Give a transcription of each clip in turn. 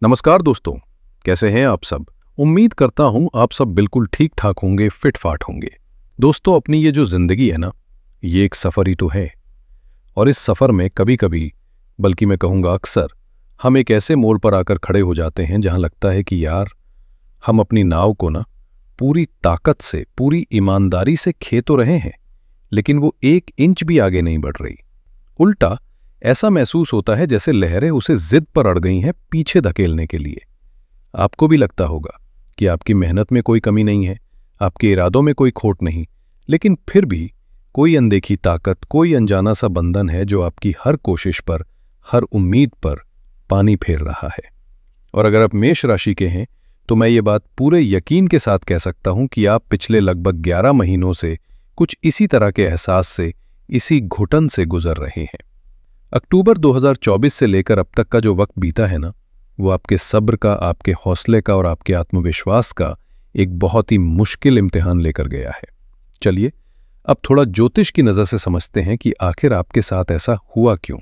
नमस्कार दोस्तों, कैसे हैं आप सब। उम्मीद करता हूं आप सब बिल्कुल ठीक ठाक होंगे, फिट फाट होंगे। दोस्तों, अपनी ये जो जिंदगी है ना, ये एक सफ़र ही तो है। और इस सफ़र में कभी कभी, बल्कि मैं कहूँगा अक्सर, हम एक ऐसे मोड़ पर आकर खड़े हो जाते हैं जहां लगता है कि यार, हम अपनी नाव को ना पूरी ताकत से, पूरी ईमानदारी से खे तो रहे हैं, लेकिन वो 1 इंच भी आगे नहीं बढ़ रही। उल्टा ऐसा महसूस होता है जैसे लहरें उसे जिद पर अड़ गई हैं पीछे धकेलने के लिए। आपको भी लगता होगा कि आपकी मेहनत में कोई कमी नहीं है, आपके इरादों में कोई खोट नहीं, लेकिन फिर भी कोई अनदेखी ताकत, कोई अनजाना सा बंधन है जो आपकी हर कोशिश पर, हर उम्मीद पर पानी फेर रहा है। और अगर आप मेष राशि के हैं तो मैं ये बात पूरे यकीन के साथ कह सकता हूं कि आप पिछले लगभग 11 महीनों से कुछ इसी तरह के एहसास से, इसी घुटन से गुजर रहे हैं। अक्टूबर 2024 से लेकर अब तक का जो वक्त बीता है ना, वो आपके सब्र का, आपके हौसले का और आपके आत्मविश्वास का एक बहुत ही मुश्किल इम्तिहान लेकर गया है। चलिए अब थोड़ा ज्योतिष की नज़र से समझते हैं कि आखिर आपके साथ ऐसा हुआ क्यों।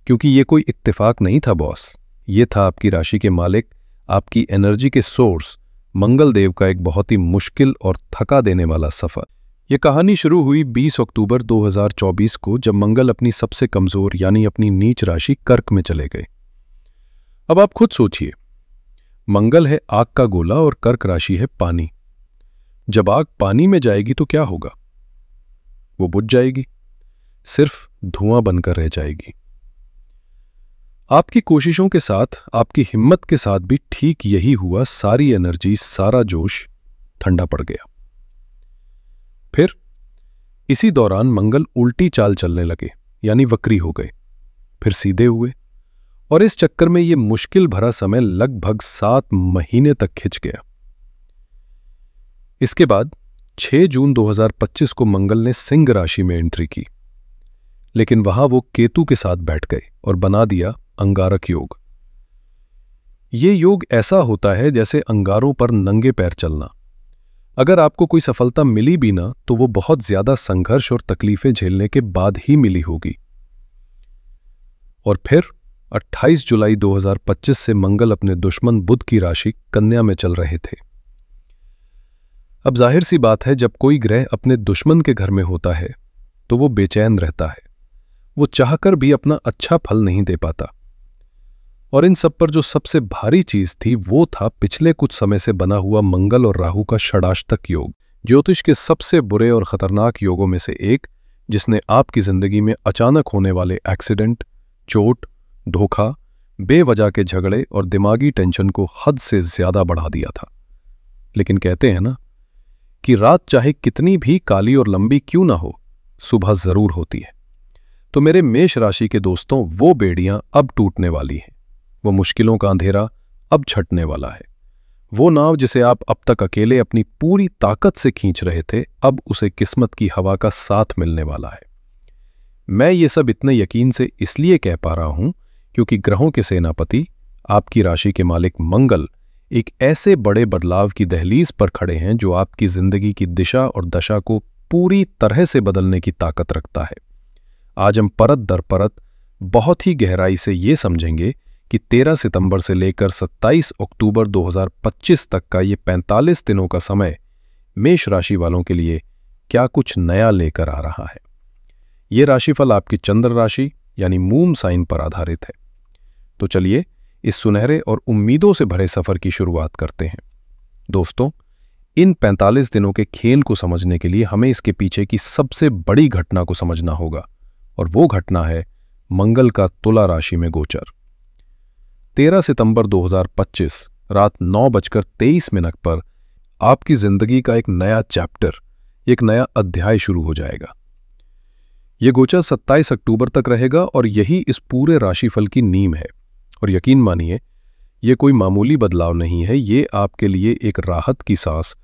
क्योंकि ये कोई इत्तेफाक नहीं था बॉस, ये था आपकी राशि के मालिक, आपकी एनर्जी के सोर्स मंगल देव का एक बहुत ही मुश्किल और थका देने वाला सफ़र। ये कहानी शुरू हुई 20 अक्टूबर 2024 को, जब मंगल अपनी सबसे कमजोर यानी अपनी नीच राशि कर्क में चले गए। अब आप खुद सोचिए, मंगल है आग का गोला और कर्क राशि है पानी। जब आग पानी में जाएगी तो क्या होगा? वो बुझ जाएगी, सिर्फ धुआं बनकर रह जाएगी। आपकी कोशिशों के साथ, आपकी हिम्मत के साथ भी ठीक यही हुआ। सारी एनर्जी, सारा जोश ठंडा पड़ गया। फिर इसी दौरान मंगल उल्टी चाल चलने लगे, यानी वक्री हो गए, फिर सीधे हुए, और इस चक्कर में यह मुश्किल भरा समय लगभग 7 महीने तक खिंच गया। इसके बाद 6 जून 2025 को मंगल ने सिंह राशि में एंट्री की, लेकिन वहां वो केतु के साथ बैठ गए और बना दिया अंगारक योग। ये योग ऐसा होता है जैसे अंगारों पर नंगे पैर चलना। अगर आपको कोई सफलता मिली भी ना, तो वो बहुत ज्यादा संघर्ष और तकलीफें झेलने के बाद ही मिली होगी। और फिर 28 जुलाई 2025 से मंगल अपने दुश्मन बुध की राशि कन्या में चल रहे थे। अब जाहिर सी बात है, जब कोई ग्रह अपने दुश्मन के घर में होता है तो वो बेचैन रहता है, वो चाहकर भी अपना अच्छा फल नहीं दे पाता। और इन सब पर जो सबसे भारी चीज थी वो था पिछले कुछ समय से बना हुआ मंगल और राहु का षडाष्टक योग, ज्योतिष के सबसे बुरे और खतरनाक योगों में से एक, जिसने आपकी जिंदगी में अचानक होने वाले एक्सीडेंट, चोट, धोखा, बेवजह के झगड़े और दिमागी टेंशन को हद से ज्यादा बढ़ा दिया था। लेकिन कहते हैं ना कि रात चाहे कितनी भी काली और लंबी क्यों ना हो, सुबह जरूर होती है। तो मेरे मेष राशि के दोस्तों, वो बेड़ियां अब टूटने वाली हैं। वो मुश्किलों का अंधेरा अब छटने वाला है। वो नाव जिसे आप अब तक अकेले अपनी पूरी ताकत से खींच रहे थे, अब उसे किस्मत की हवा का साथ मिलने वाला है। मैं ये सब इतने यकीन से इसलिए कह पा रहा हूं क्योंकि ग्रहों के सेनापति, आपकी राशि के मालिक मंगल, एक ऐसे बड़े बदलाव की दहलीज पर खड़े हैं जो आपकी जिंदगी की दिशा और दशा को पूरी तरह से बदलने की ताकत रखता है। आज हम परत दर परत बहुत ही गहराई से ये समझेंगे कि 13 सितंबर से लेकर 27 अक्टूबर 2025 तक का ये 45 दिनों का समय मेष राशि वालों के लिए क्या कुछ नया लेकर आ रहा है। ये राशिफल आपकी चंद्र राशि यानी मून साइन पर आधारित है। तो चलिए इस सुनहरे और उम्मीदों से भरे सफर की शुरुआत करते हैं। दोस्तों, इन 45 दिनों के खेल को समझने के लिए हमें इसके पीछे की सबसे बड़ी घटना को समझना होगा, और वो घटना है मंगल का तुला राशि में गोचर। 13 सितंबर 2025 रात 9:23 पर आपकी जिंदगी का एक नया चैप्टर, एक नया अध्याय शुरू हो जाएगा। यह गोचर 27 अक्टूबर तक रहेगा और यही इस पूरे राशिफल की नींव है। और यकीन मानिए, यह कोई मामूली बदलाव नहीं है, ये आपके लिए एक राहत की सांस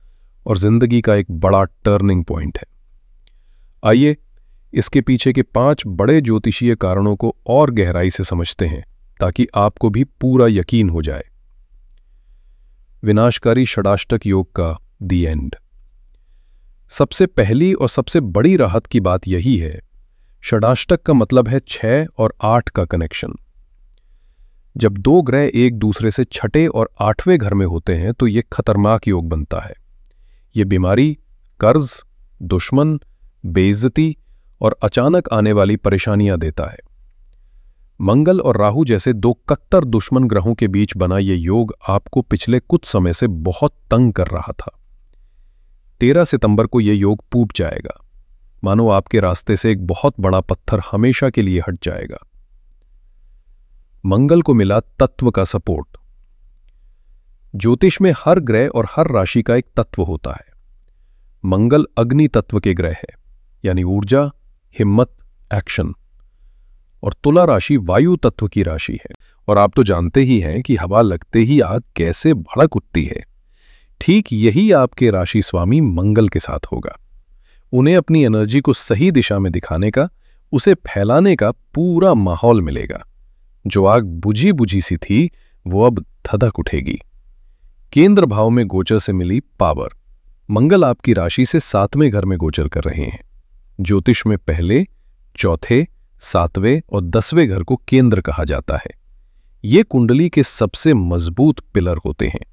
और जिंदगी का एक बड़ा टर्निंग पॉइंट है। आइए इसके पीछे के 5 बड़े ज्योतिषीय कारणों को और गहराई से समझते हैं, ताकि आपको भी पूरा यकीन हो जाए। विनाशकारी षडाष्टक योग का दी एंड। सबसे पहली और सबसे बड़ी राहत की बात यही है, षडाष्टक का मतलब है 6 और 8 का कनेक्शन। जब दो ग्रह एक दूसरे से छठे और आठवें घर में होते हैं तो ये खतरनाक योग बनता है। ये बीमारी, कर्ज, दुश्मन, बेइज्जती और अचानक आने वाली परेशानियां देता है। मंगल और राहु जैसे दो कट्टर दुश्मन ग्रहों के बीच बना ये योग आपको पिछले कुछ समय से बहुत तंग कर रहा था। 13 सितंबर को यह योग टूट जाएगा, मानो आपके रास्ते से एक बहुत बड़ा पत्थर हमेशा के लिए हट जाएगा। मंगल को मिला तत्व का सपोर्ट। ज्योतिष में हर ग्रह और हर राशि का एक तत्व होता है। मंगल अग्नि तत्व के ग्रह है, यानी ऊर्जा, हिम्मत, एक्शन। और तुला राशि वायु तत्व की राशि है। और आप तो जानते ही हैं कि हवा लगते ही आग कैसे भड़क उठती है। ठीक यही आपके राशि स्वामी मंगल के साथ होगा। उन्हें अपनी एनर्जी को सही दिशा में दिखाने का, उसे फैलाने का पूरा माहौल मिलेगा। जो आग बुझी बुझी सी थी वो अब धधक उठेगी। केंद्र भाव में गोचर से मिली पावर। मंगल आपकी राशि से 7वें घर में गोचर कर रहे हैं। ज्योतिष में पहले, चौथे, 7वें और 10वें घर को केंद्र कहा जाता है। ये कुंडली के सबसे मजबूत पिलर होते हैं।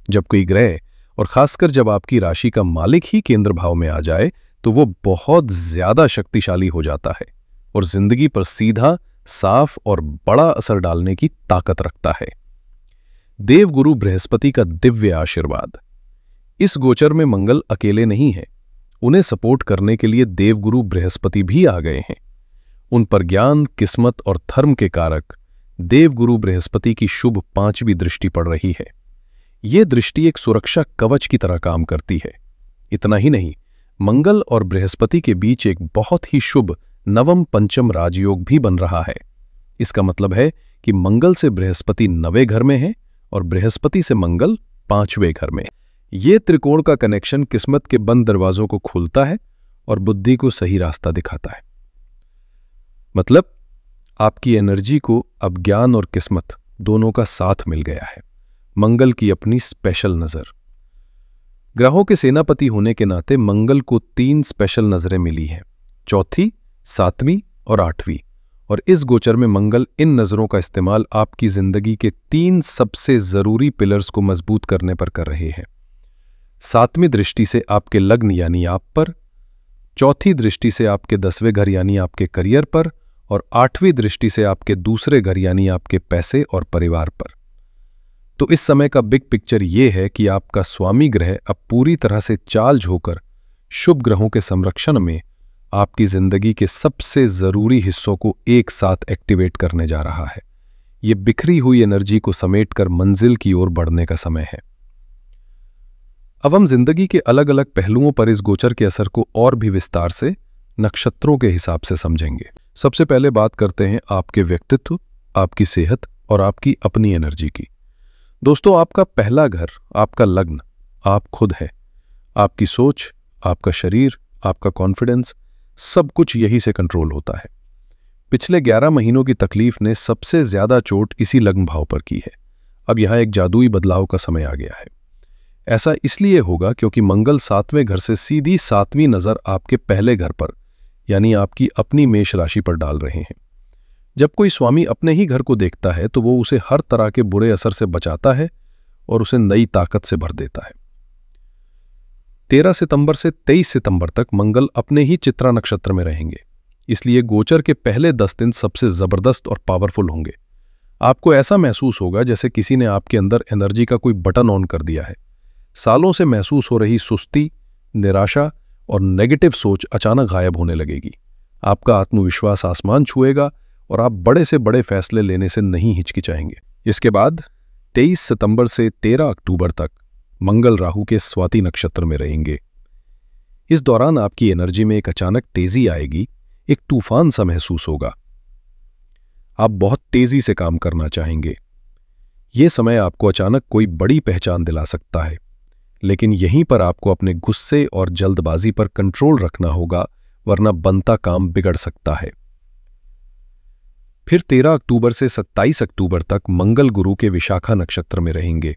जब कोई ग्रह, और खासकर जब आपकी राशि का मालिक ही केंद्र भाव में आ जाए, तो वो बहुत ज्यादा शक्तिशाली हो जाता है और जिंदगी पर सीधा, साफ और बड़ा असर डालने की ताकत रखता है। देवगुरु बृहस्पति का दिव्य आशीर्वाद। इस गोचर में मंगल अकेले नहीं है, उन्हें सपोर्ट करने के लिए देवगुरु बृहस्पति भी आ गए हैं। उन पर ज्ञान, किस्मत और धर्म के कारक देवगुरु बृहस्पति की शुभ 5वीं दृष्टि पड़ रही है। ये दृष्टि एक सुरक्षा कवच की तरह काम करती है। इतना ही नहीं, मंगल और बृहस्पति के बीच एक बहुत ही शुभ नवम पंचम राजयोग भी बन रहा है। इसका मतलब है कि मंगल से बृहस्पति 9वें घर में है और बृहस्पति से मंगल 5वें घर में। ये त्रिकोण का कनेक्शन किस्मत के बंद दरवाजों को खोलता है और बुद्धि को सही रास्ता दिखाता है। मतलब आपकी एनर्जी को अब ज्ञान और किस्मत दोनों का साथ मिल गया है। मंगल की अपनी स्पेशल नजर। ग्रहों के सेनापति होने के नाते मंगल को 3 स्पेशल नजरें मिली हैं, चौथी, 7वीं और 8वीं। और इस गोचर में मंगल इन नजरों का इस्तेमाल आपकी जिंदगी के 3 सबसे जरूरी पिलर्स को मजबूत करने पर कर रहे हैं। 7वीं दृष्टि से आपके लग्न यानी आप पर, चौथी दृष्टि से आपके 10वें घर यानी आपके करियर पर, और 8वीं दृष्टि से आपके दूसरे घर यानी आपके पैसे और परिवार पर। तो इस समय का बिग पिक्चर ये है कि आपका स्वामी ग्रह अब पूरी तरह से चार्ज होकर शुभ ग्रहों के संरक्षण में आपकी जिंदगी के सबसे जरूरी हिस्सों को एक साथ एक्टिवेट करने जा रहा है। ये बिखरी हुई एनर्जी को समेटकर मंजिल की ओर बढ़ने का समय है। अब हम जिंदगी के अलग अलग पहलुओं पर इस गोचर के असर को और भी विस्तार से नक्षत्रों के हिसाब से समझेंगे। सबसे पहले बात करते हैं आपके व्यक्तित्व, आपकी सेहत और आपकी अपनी एनर्जी की। दोस्तों, आपका पहला घर, आपका लग्न, आप खुद है। आपकी सोच, आपका शरीर, आपका कॉन्फिडेंस, सब कुछ यही से कंट्रोल होता है। पिछले 11 महीनों की तकलीफ ने सबसे ज्यादा चोट इसी लग्न भाव पर की है। अब यहां एक जादुई बदलाव का समय आ गया है। ऐसा इसलिए होगा क्योंकि मंगल 7वें घर से सीधी 7वीं नजर आपके पहले घर पर, यानी आपकी अपनी मेष राशि पर डाल रहे हैं। जब कोई स्वामी अपने ही घर को देखता है तो वो उसे हर तरह के बुरे असर से बचाता है और उसे नई ताकत से भर देता है। 13 सितंबर से 23 सितंबर तक मंगल अपने ही चित्रा नक्षत्र में रहेंगे, इसलिए गोचर के पहले 10 दिन सबसे जबरदस्त और पावरफुल होंगे। आपको ऐसा महसूस होगा जैसे किसी ने आपके अंदर एनर्जी का कोई बटन ऑन कर दिया है। सालों से महसूस हो रही सुस्ती, निराशा और नेगेटिव सोच अचानक गायब होने लगेगी। आपका आत्मविश्वास आसमान छुएगा और आप बड़े से बड़े फैसले लेने से नहीं हिचकिचाएंगे। इसके बाद 23 सितंबर से 13 अक्टूबर तक मंगल राहु के स्वाति नक्षत्र में रहेंगे। इस दौरान आपकी एनर्जी में एक अचानक तेजी आएगी, एक तूफान सा महसूस होगा। आप बहुत तेजी से काम करना चाहेंगे। यह समय आपको अचानक कोई बड़ी पहचान दिला सकता है, लेकिन यहीं पर आपको अपने गुस्से और जल्दबाजी पर कंट्रोल रखना होगा, वरना बनता काम बिगड़ सकता है। फिर 13 अक्टूबर से 27 अक्टूबर तक मंगल गुरु के विशाखा नक्षत्र में रहेंगे।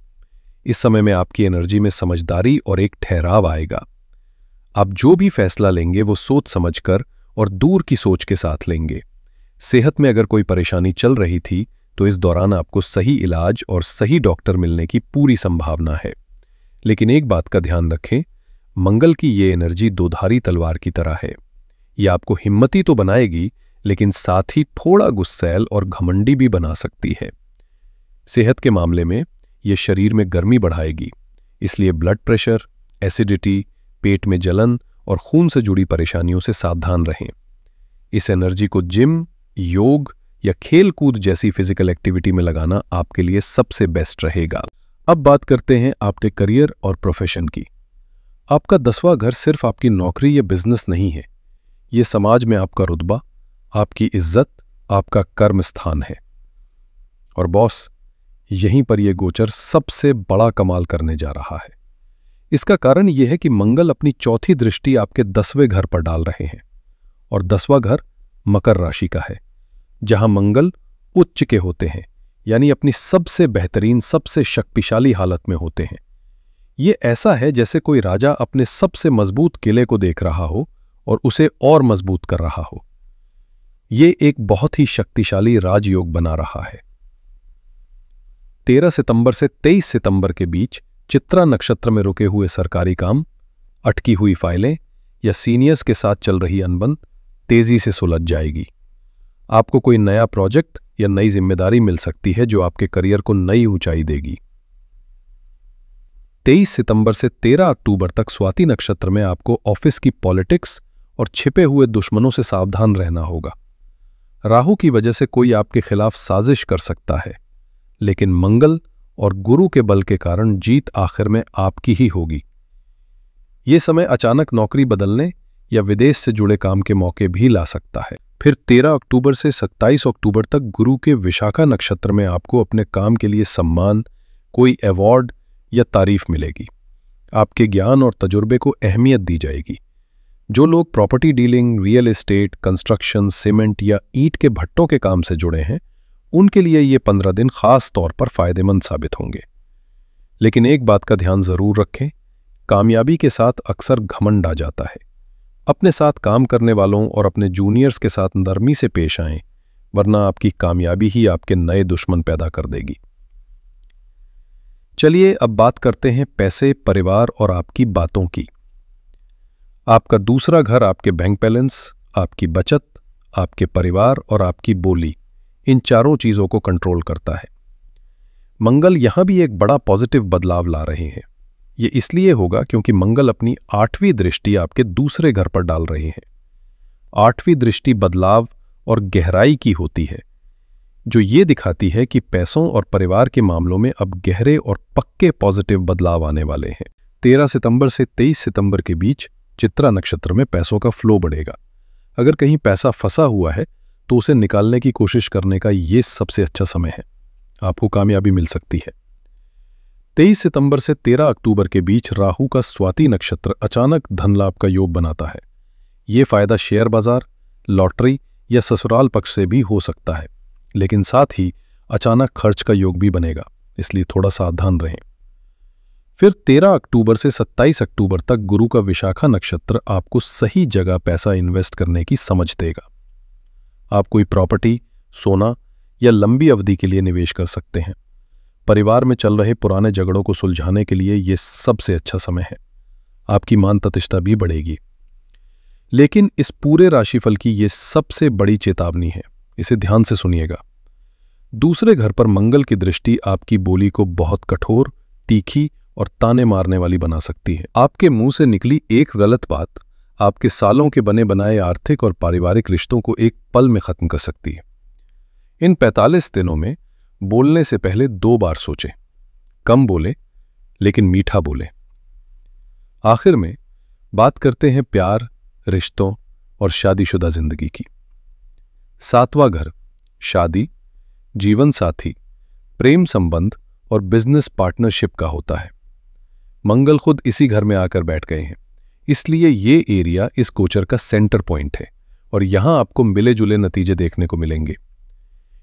इस समय में आपकी एनर्जी में समझदारी और एक ठहराव आएगा। आप जो भी फैसला लेंगे वो सोच समझकर और दूर की सोच के साथ लेंगे। सेहत में अगर कोई परेशानी चल रही थी तो इस दौरान आपको सही इलाज और सही डॉक्टर मिलने की पूरी संभावना है। लेकिन एक बात का ध्यान रखें, मंगल की ये एनर्जी दोधारी तलवार की तरह है। ये आपको हिम्मती तो बनाएगी, लेकिन साथ ही थोड़ा गुस्सैल और घमंडी भी बना सकती है। सेहत के मामले में ये शरीर में गर्मी बढ़ाएगी, इसलिए ब्लड प्रेशर, एसिडिटी, पेट में जलन और खून से जुड़ी परेशानियों से सावधान रहें। इस एनर्जी को जिम, योग या खेल कूद जैसी फिजिकल एक्टिविटी में लगाना आपके लिए सबसे बेस्ट रहेगा। अब बात करते हैं आपके करियर और प्रोफेशन की। आपका 10वां घर सिर्फ आपकी नौकरी या बिजनेस नहीं है, ये समाज में आपका रुतबा, आपकी इज्जत, आपका कर्म स्थान है। और बॉस, यहीं पर यह गोचर सबसे बड़ा कमाल करने जा रहा है। इसका कारण यह है कि मंगल अपनी चौथी दृष्टि आपके 10वें घर पर डाल रहे हैं, और 10वां घर मकर राशि का है, जहां मंगल उच्च के होते हैं, यानी अपनी सबसे बेहतरीन, सबसे शक्तिशाली हालत में होते हैं। ये ऐसा है जैसे कोई राजा अपने सबसे मजबूत किले को देख रहा हो और उसे और मजबूत कर रहा हो। ये एक बहुत ही शक्तिशाली राजयोग बना रहा है। 13 सितंबर से 23 सितंबर के बीच चित्रा नक्षत्र में रुके हुए सरकारी काम, अटकी हुई फाइलें या सीनियर्स के साथ चल रही अनबन तेजी से सुलझ जाएगी। आपको कोई नया प्रोजेक्ट या नई जिम्मेदारी मिल सकती है जो आपके करियर को नई ऊंचाई देगी। 23 सितंबर से 13 अक्टूबर तक स्वाति नक्षत्र में आपको ऑफिस की पॉलिटिक्स और छिपे हुए दुश्मनों से सावधान रहना होगा। राहु की वजह से कोई आपके खिलाफ साजिश कर सकता है, लेकिन मंगल और गुरु के बल के कारण जीत आखिर में आपकी ही होगी। ये समय अचानक नौकरी बदलने या विदेश से जुड़े काम के मौके भी ला सकता है। फिर 13 अक्टूबर से 27 अक्टूबर तक गुरु के विशाखा नक्षत्र में आपको अपने काम के लिए सम्मान, कोई अवार्ड या तारीफ मिलेगी। आपके ज्ञान और तजुर्बे को अहमियत दी जाएगी। जो लोग property dealing, real estate, construction, cement या ईंट के भट्टों के काम से जुड़े हैं, उनके लिए ये 15 दिन खास तौर पर फायदेमंद साबित होंगे। लेकिन एक बात का ध्यान जरूर रखें, कामयाबी के साथ अक्सर घमंड आ जाता है। अपने साथ काम करने वालों और अपने जूनियर्स के साथ नरमी से पेश आएं, वरना आपकी कामयाबी ही आपके नए दुश्मन पैदा कर देगी। चलिए अब बात करते हैं पैसे, परिवार और आपकी बातों की। आपका दूसरा घर आपके बैंक बैलेंस, आपकी बचत, आपके परिवार और आपकी बोली, इन चारों चीजों को कंट्रोल करता है। मंगल यहां भी एक बड़ा पॉजिटिव बदलाव ला रहे हैं। ये इसलिए होगा क्योंकि मंगल अपनी 8वीं दृष्टि आपके दूसरे घर पर डाल रहे हैं। 8वीं दृष्टि बदलाव और गहराई की होती है, जो ये दिखाती है कि पैसों और परिवार के मामलों में अब गहरे और पक्के पॉजिटिव बदलाव आने वाले हैं। 13 सितंबर से 23 सितंबर के बीच चित्रा नक्षत्र में पैसों का फ्लो बढ़ेगा। अगर कहीं पैसा फंसा हुआ है तो उसे निकालने की कोशिश करने का ये सबसे अच्छा समय है। आपको कामयाबी मिल सकती है। 23 सितंबर से 13 अक्टूबर के बीच राहु का स्वाति नक्षत्र अचानक धन लाभ का योग बनाता है। ये फायदा शेयर बाजार, लॉटरी या ससुराल पक्ष से भी हो सकता है, लेकिन साथ ही अचानक खर्च का योग भी बनेगा, इसलिए थोड़ा सावधान रहें। फिर 13 अक्टूबर से 27 अक्टूबर तक गुरु का विशाखा नक्षत्र आपको सही जगह पैसा इन्वेस्ट करने की समझ देगा। आप कोई प्रॉपर्टी, सोना या लंबी अवधि के लिए निवेश कर सकते हैं। परिवार में चल रहे पुराने झगड़ों को सुलझाने के लिए यह सबसे अच्छा समय है। आपकी मान प्रतिष्ठा भी बढ़ेगी। लेकिन इस पूरे राशिफल की यह सबसे बड़ी चेतावनी है, इसे ध्यान से सुनिएगा। दूसरे घर पर मंगल की दृष्टि आपकी बोली को बहुत कठोर, तीखी और ताने मारने वाली बना सकती है। आपके मुंह से निकली एक गलत बात आपके सालों के बने बनाए आर्थिक और पारिवारिक रिश्तों को एक पल में खत्म कर सकती है। इन 45 दिनों में बोलने से पहले 2 बार सोचें। कम बोले लेकिन मीठा बोले। आखिर में बात करते हैं प्यार, रिश्तों और शादीशुदा जिंदगी की। 7वां घर शादी, जीवन साथी, प्रेम संबंध और बिजनेस पार्टनरशिप का होता है। मंगल खुद इसी घर में आकर बैठ गए हैं, इसलिए ये एरिया इस गोचर का सेंटर पॉइंट है और यहां आपको मिले जुले नतीजे देखने को मिलेंगे।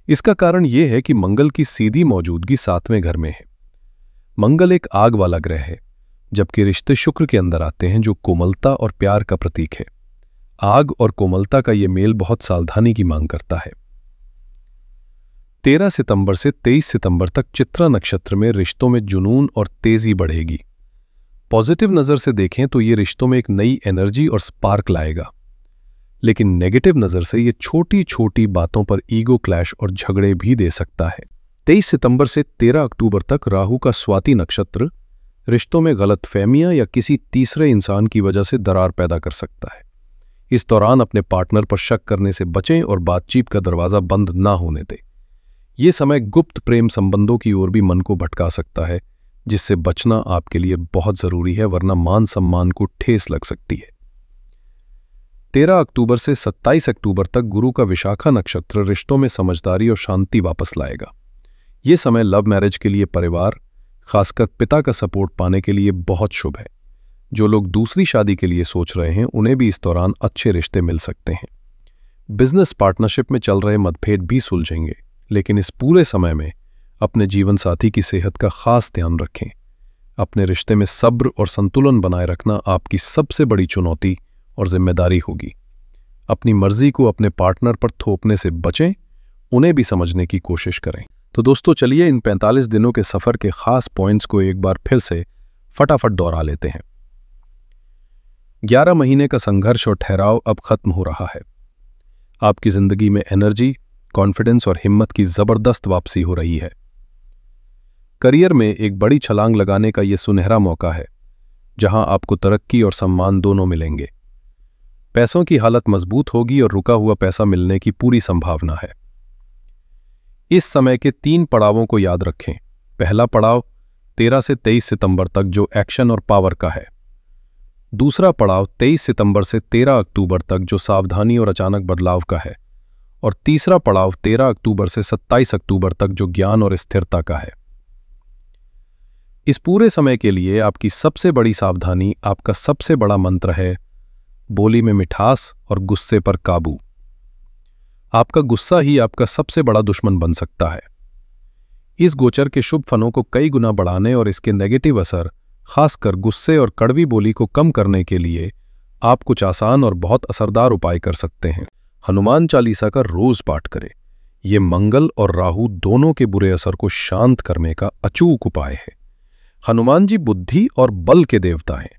इसका कारण यह है कि मंगल की सीधी मौजूदगी 7वें घर में है। मंगल एक आग वाला ग्रह है, जबकि रिश्ते शुक्र के अंदर आते हैं, जो कोमलता और प्यार का प्रतीक है। आग और कोमलता का यह मेल बहुत सावधानी की मांग करता है। 13 सितंबर से 23 सितंबर तक चित्रा नक्षत्र में रिश्तों में जुनून और तेजी बढ़ेगी। पॉजिटिव नज़र से देखें तो ये रिश्तों में एक नई एनर्जी और स्पार्क लाएगा, लेकिन नेगेटिव नज़र से ये छोटी छोटी बातों पर ईगो क्लैश और झगड़े भी दे सकता है। 23 सितंबर से 13 अक्टूबर तक राहु का स्वाति नक्षत्र रिश्तों में गलतफहमियां या किसी तीसरे इंसान की वजह से दरार पैदा कर सकता है। इस दौरान अपने पार्टनर पर शक करने से बचें और बातचीत का दरवाज़ा बंद ना होने दें। ये समय गुप्त प्रेम संबंधों की ओर भी मन को भटका सकता है, जिससे बचना आपके लिए बहुत ज़रूरी है, वरना मान सम्मान को ठेस लग सकती है। 13 अक्टूबर से 27 अक्टूबर तक गुरु का विशाखा नक्षत्र रिश्तों में समझदारी और शांति वापस लाएगा। ये समय लव मैरिज के लिए परिवार, खासकर पिता का सपोर्ट पाने के लिए बहुत शुभ है। जो लोग दूसरी शादी के लिए सोच रहे हैं उन्हें भी इस दौरान अच्छे रिश्ते मिल सकते हैं। बिजनेस पार्टनरशिप में चल रहे मतभेद भी सुलझेंगे, लेकिन इस पूरे समय में अपने जीवन साथी की सेहत का खास ध्यान रखें। अपने रिश्ते में सब्र और संतुलन बनाए रखना आपकी सबसे बड़ी चुनौती और जिम्मेदारी होगी। अपनी मर्जी को अपने पार्टनर पर थोपने से बचें, उन्हें भी समझने की कोशिश करें। तो दोस्तों चलिए इन 45 दिनों के सफ़र के खास पॉइंट्स को एक बार फिर से फटाफट दोहरा लेते हैं। 11 महीने का संघर्ष और ठहराव अब खत्म हो रहा है। आपकी जिंदगी में एनर्जी, कॉन्फिडेंस और हिम्मत की जबरदस्त वापसी हो रही है। करियर में एक बड़ी छलांग लगाने का यह सुनहरा मौका है, जहां आपको तरक्की और सम्मान दोनों मिलेंगे। पैसों की हालत मजबूत होगी और रुका हुआ पैसा मिलने की पूरी संभावना है। इस समय के 3 पड़ावों को याद रखें। पहला पड़ाव 13 से 23 सितंबर तक जो एक्शन और पावर का है। दूसरा पड़ाव 23 सितंबर से 13 अक्टूबर तक जो सावधानी और अचानक बदलाव का है। और तीसरा पड़ाव 13 अक्टूबर से 27 अक्टूबर तक जो ज्ञान और स्थिरता का है। इस पूरे समय के लिए आपकी सबसे बड़ी सावधानी, आपका सबसे बड़ा मंत्र है बोली में मिठास और गुस्से पर काबू। आपका गुस्सा ही आपका सबसे बड़ा दुश्मन बन सकता है। इस गोचर के शुभ फलों को कई गुना बढ़ाने और इसके नेगेटिव असर, खासकर गुस्से और कड़वी बोली को कम करने के लिए आप कुछ आसान और बहुत असरदार उपाय कर सकते हैं। हनुमान चालीसा का रोज पाठ करें। यह मंगल और राहु दोनों के बुरे असर को शांत करने का अचूक उपाय है। हनुमान जी बुद्धि और बल के देवता हैं।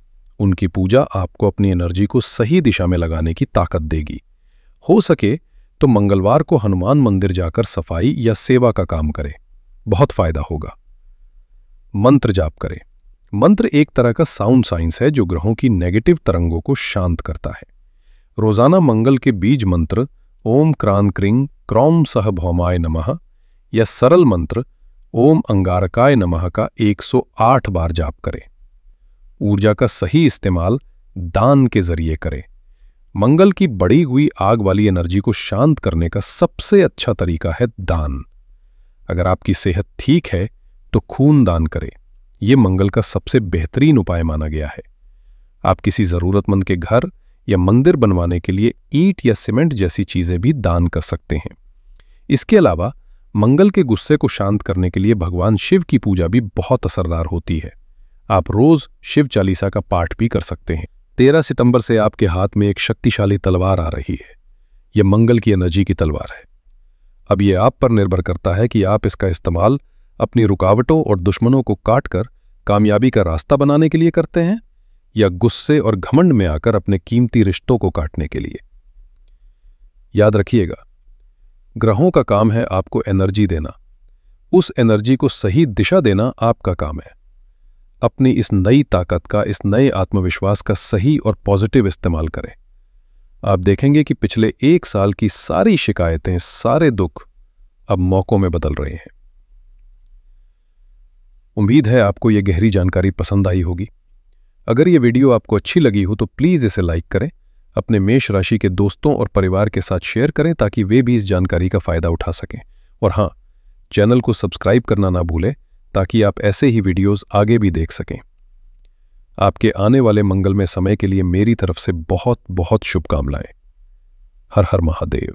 उनकी पूजा आपको अपनी एनर्जी को सही दिशा में लगाने की ताकत देगी। हो सके तो मंगलवार को हनुमान मंदिर जाकर सफाई या सेवा का काम करें, बहुत फायदा होगा। मंत्र जाप करें। मंत्र एक तरह का साउंड साइंस है जो ग्रहों की नेगेटिव तरंगों को शांत करता है। रोजाना मंगल के बीज मंत्र ओम क्रां क्रीं क्रौम सह भौमाय नमः या सरल मंत्र ओम अंगारकाय नमः का 108 बार जाप करें। ऊर्जा का सही इस्तेमाल दान के जरिए करें। मंगल की बढ़ी हुई आग वाली एनर्जी को शांत करने का सबसे अच्छा तरीका है दान। अगर आपकी सेहत ठीक है तो खून दान करें। यह मंगल का सबसे बेहतरीन उपाय माना गया है। आप किसी जरूरतमंद के घर या मंदिर बनवाने के लिए ईंट या सीमेंट जैसी चीजें भी दान कर सकते हैं। इसके अलावा मंगल के गुस्से को शांत करने के लिए भगवान शिव की पूजा भी बहुत असरदार होती है। आप रोज शिव चालीसा का पाठ भी कर सकते हैं। 13 सितंबर से आपके हाथ में एक शक्तिशाली तलवार आ रही है। यह मंगल की एनर्जी की तलवार है। अब यह आप पर निर्भर करता है कि आप इसका इस्तेमाल अपनी रुकावटों और दुश्मनों को काटकर कामयाबी का रास्ता बनाने के लिए करते हैं या गुस्से और घमंड में आकर अपने कीमती रिश्तों को काटने के लिए। याद रखिएगा, ग्रहों का काम है आपको एनर्जी देना। उस एनर्जी को सही दिशा देना आपका काम है। अपनी इस नई ताकत का, इस नए आत्मविश्वास का सही और पॉजिटिव इस्तेमाल करें। आप देखेंगे कि पिछले 1 साल की सारी शिकायतें, सारे दुख अब मौकों में बदल रहे हैं। उम्मीद है आपको यह गहरी जानकारी पसंद आई होगी। अगर यह वीडियो आपको अच्छी लगी हो तो प्लीज़ इसे लाइक करें, अपने मेष राशि के दोस्तों और परिवार के साथ शेयर करें ताकि वे भी इस जानकारी का फायदा उठा सकें। और हाँ, चैनल को सब्सक्राइब करना ना भूलें ताकि आप ऐसे ही वीडियोस आगे भी देख सकें। आपके आने वाले मंगलमय समय के लिए मेरी तरफ से बहुत बहुत शुभकामनाएं। हर हर महादेव।